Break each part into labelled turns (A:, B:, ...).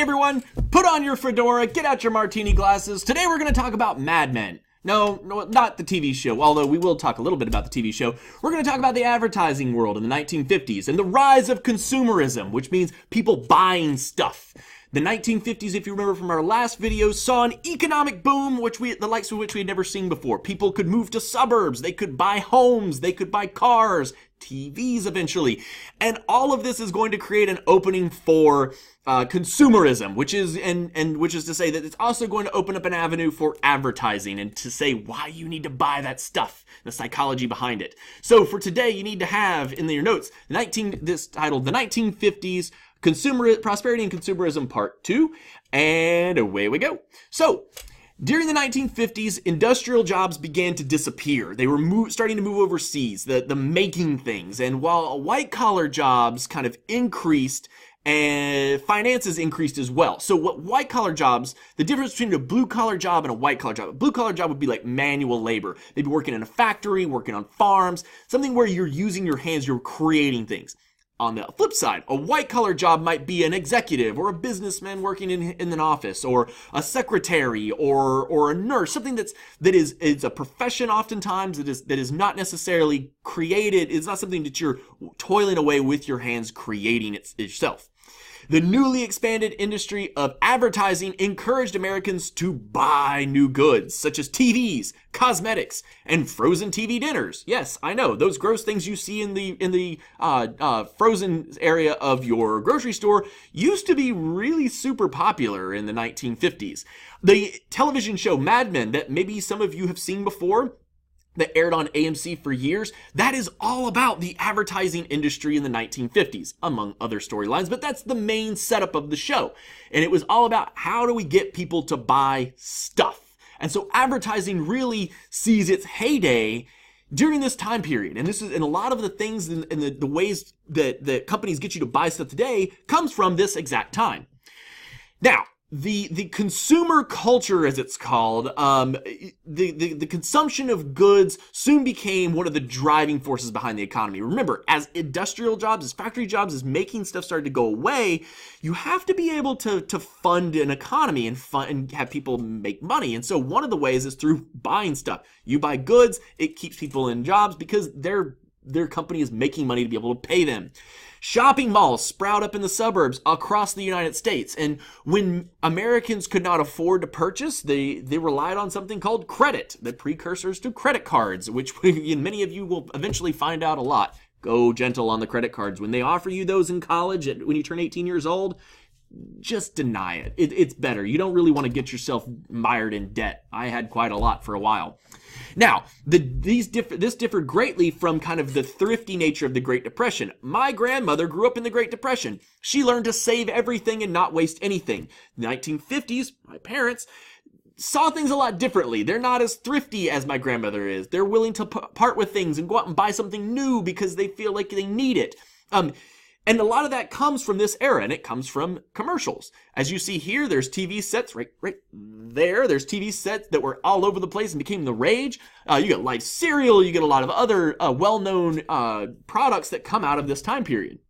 A: Hey everyone, put on your fedora, get out your martini glasses. Today we're going to talk about Mad Men. No, not the TV show, although we will talk a little bit about the TV show. We're going to talk about the advertising world in the 1950s and the rise of consumerism, which means people buying stuff. The 1950s, if you remember from our last video, saw an economic boom, the likes of which we had never seen before. People could move to suburbs, they could buy homes, they could buy cars, TVs eventually. And all of this is going to create an opening for consumerism, which is to say that it's also going to open up an avenue for advertising and to say why you need to buy that stuff, the psychology behind it. So for today, you need to have in your notes this titled "The 1950s Prosperity and Consumerism Part 2, and away we go. So, during the 1950s, industrial jobs began to disappear. They were starting to move overseas, the making things. And while white-collar jobs kind of increased, and finances increased as well. So what white-collar jobs, the difference between a blue-collar job and a white-collar job. A blue-collar job would be like manual labor. They'd be working in a factory, working on farms, something where you're using your hands, you're creating things. On the flip side, a white-collar job might be an executive or a businessman working in an office, or a secretary or a nurse, something that is a profession oftentimes that is not necessarily created. It's not something that you're toiling away with your hands creating it yourself. The newly expanded industry of advertising encouraged Americans to buy new goods, such as TVs, cosmetics, and frozen TV dinners. Yes, I know, those gross things you see in the frozen area of your grocery store used to be really super popular in the 1950s. The television show Mad Men, that maybe some of you have seen before, that aired on AMC for years, that is all about the advertising industry in the 1950s, among other storylines, but that's the main setup of the show. And it was all about how do we get people to buy stuff. And so advertising really sees its heyday during this time period. And a lot of the things and the ways that companies get you to buy stuff today comes from this exact time. Now, the consumer culture, as it's called, the consumption of goods soon became one of the driving forces behind the economy. Remember, as industrial jobs, as factory jobs, as making stuff started to go away, you have to be able to fund an economy and have people make money. And so one of the ways is through buying stuff. You buy goods, it keeps people in jobs because their company is making money to be able to pay them. Shopping malls sprout up in the suburbs across the United States. And when Americans could not afford to purchase, they relied on something called credit, the precursors to credit cards, which many of you will eventually find out a lot. Go gentle on the credit cards. When they offer you those in college when you turn 18 years old, just deny it. It's better. You don't really want to get yourself mired in debt. I had quite a lot for a while. Now, this differed greatly from kind of the thrifty nature of the Great Depression. My grandmother grew up in the Great Depression. She learned to save everything and not waste anything. In the 1950s, my parents saw things a lot differently. They're not as thrifty as my grandmother is. They're willing to part with things and go out and buy something new because they feel like they need it. And a lot of that comes from this era, and it comes from commercials. As you see here, there's TV sets right there. There's TV sets that were all over the place and became the rage. You get Life cereal. You get a lot of other well-known products that come out of this time period.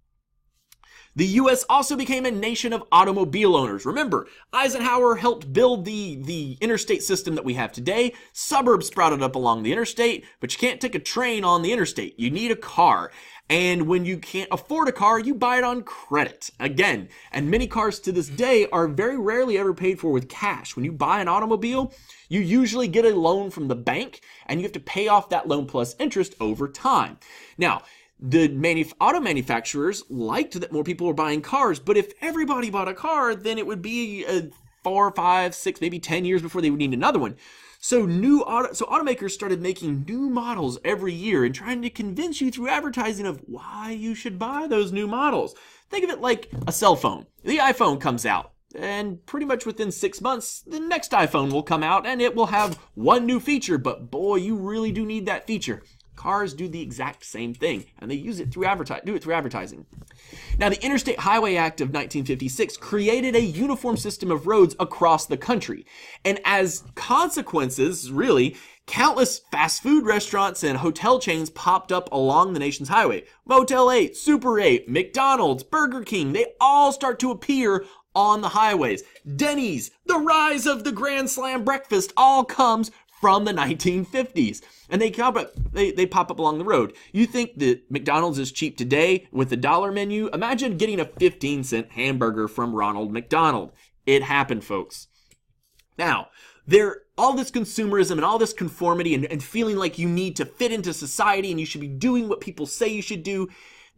A: The U.S. also became a nation of automobile owners. Remember, Eisenhower helped build the interstate system that we have today. Suburbs sprouted up along the interstate, but you can't take a train on the interstate. You need a car. And when you can't afford a car, you buy it on credit. Again, and many cars to this day are very rarely ever paid for with cash. When you buy an automobile, you usually get a loan from the bank, and you have to pay off that loan plus interest over time. Now, the auto manufacturers liked that more people were buying cars, but if everybody bought a car, then it would be 4, 5, 6, maybe 10 years before they would need another one. So automakers started making new models every year and trying to convince you through advertising of why you should buy those new models. Think of it like a cell phone. The iPhone comes out, and pretty much within 6 months, the next iPhone will come out, and it will have one new feature, but boy, you really do need that feature. Cars do the exact same thing, and they do it through advertising. Now, the Interstate Highway Act of 1956 created a uniform system of roads across the country. And as consequences, really, countless fast food restaurants and hotel chains popped up along the nation's highway. Motel 8, Super 8, McDonald's, Burger King, they all start to appear on the highways. Denny's, the rise of the Grand Slam breakfast, all comes from the 1950s. And they pop up along the road. You think that McDonald's is cheap today with the dollar menu? Imagine getting a 15-cent hamburger from Ronald McDonald. It happened, folks. Now, all this consumerism and all this conformity and feeling like you need to fit into society and you should be doing what people say you should do,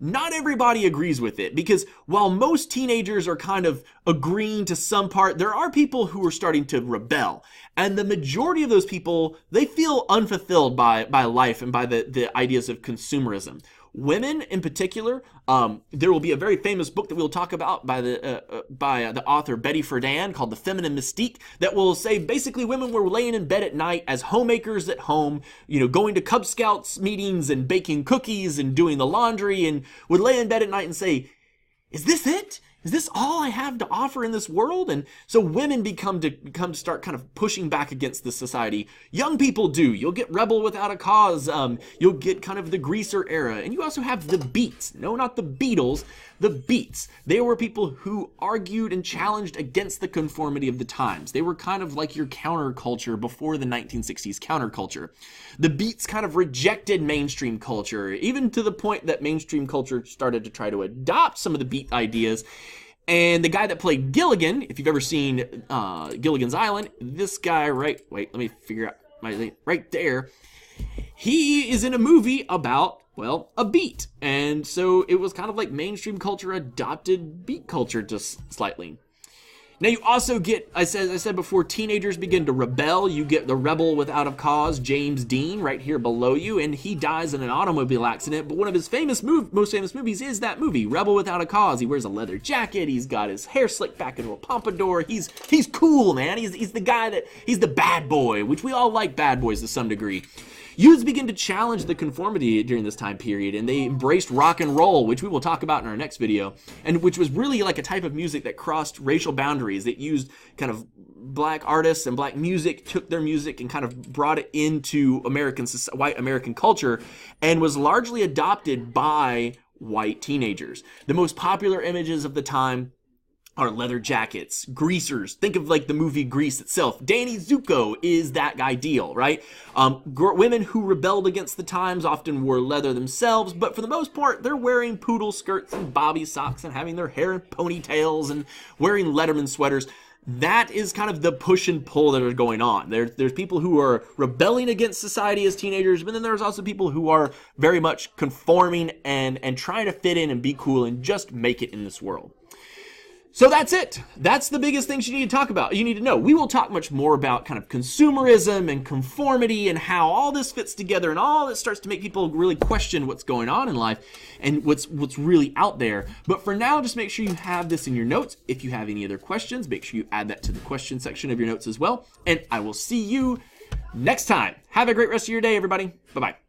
A: not everybody agrees with it, because while most teenagers are kind of agreeing to some part, there are people who are starting to rebel. And the majority of those people, they feel unfulfilled by life and by the ideas of consumerism. Women in particular, there will be a very famous book that we'll talk about by the author Betty Friedan called The Feminine Mystique, that will say basically women were laying in bed at night as homemakers at home, going to Cub Scouts meetings and baking cookies and doing the laundry, and would lay in bed at night and say, "Is this it? Is this all I have to offer in this world?" And so women become to start kind of pushing back against the society. Young people do. You'll get Rebel Without a Cause. You'll get kind of the Greaser era. And you also have the Beats. No, not the Beatles. The Beats. They were people who argued and challenged against the conformity of the times. They were kind of like your counterculture before the 1960s counterculture. The Beats kind of rejected mainstream culture, even to the point that mainstream culture started to try to adopt some of the Beat ideas. And the guy that played Gilligan, if you've ever seen Gilligan's Island, this guy right there, he is in a movie about, well, a beat. And so it was kind of like mainstream culture adopted beat culture just slightly. Now you also get, I said before, teenagers begin to rebel. You get the Rebel Without a Cause, James Dean, right here below you, and he dies in an automobile accident. But one of his most famous movies is that movie, Rebel Without a Cause. He wears a leather jacket. He's got his hair slicked back into a pompadour. He's cool, man. He's the guy he's the bad boy, which we all like bad boys to some degree. Youths begin to challenge the conformity during this time period, and they embraced rock and roll, which we will talk about in our next video, and which was really like a type of music that crossed racial boundaries. It used kind of black artists and black music, took their music and kind of brought it into white American culture, and was largely adopted by white teenagers. The most popular images of the time are leather jackets, greasers. Think of like the movie Grease itself. Danny Zuko is that ideal, right? Women who rebelled against the times often wore leather themselves, but for the most part, they're wearing poodle skirts and bobby socks and having their hair in ponytails and wearing Letterman sweaters. That is kind of the push and pull that are going on. There's people who are rebelling against society as teenagers, but then there's also people who are very much conforming and trying to fit in and be cool and just make it in this world. So that's it. That's the biggest things you need to talk about. You need to know. We will talk much more about kind of consumerism and conformity and how all this fits together and all this starts to make people really question what's going on in life and what's really out there. But for now, just make sure you have this in your notes. If you have any other questions, make sure you add that to the question section of your notes as well. And I will see you next time. Have a great rest of your day, everybody. Bye-bye.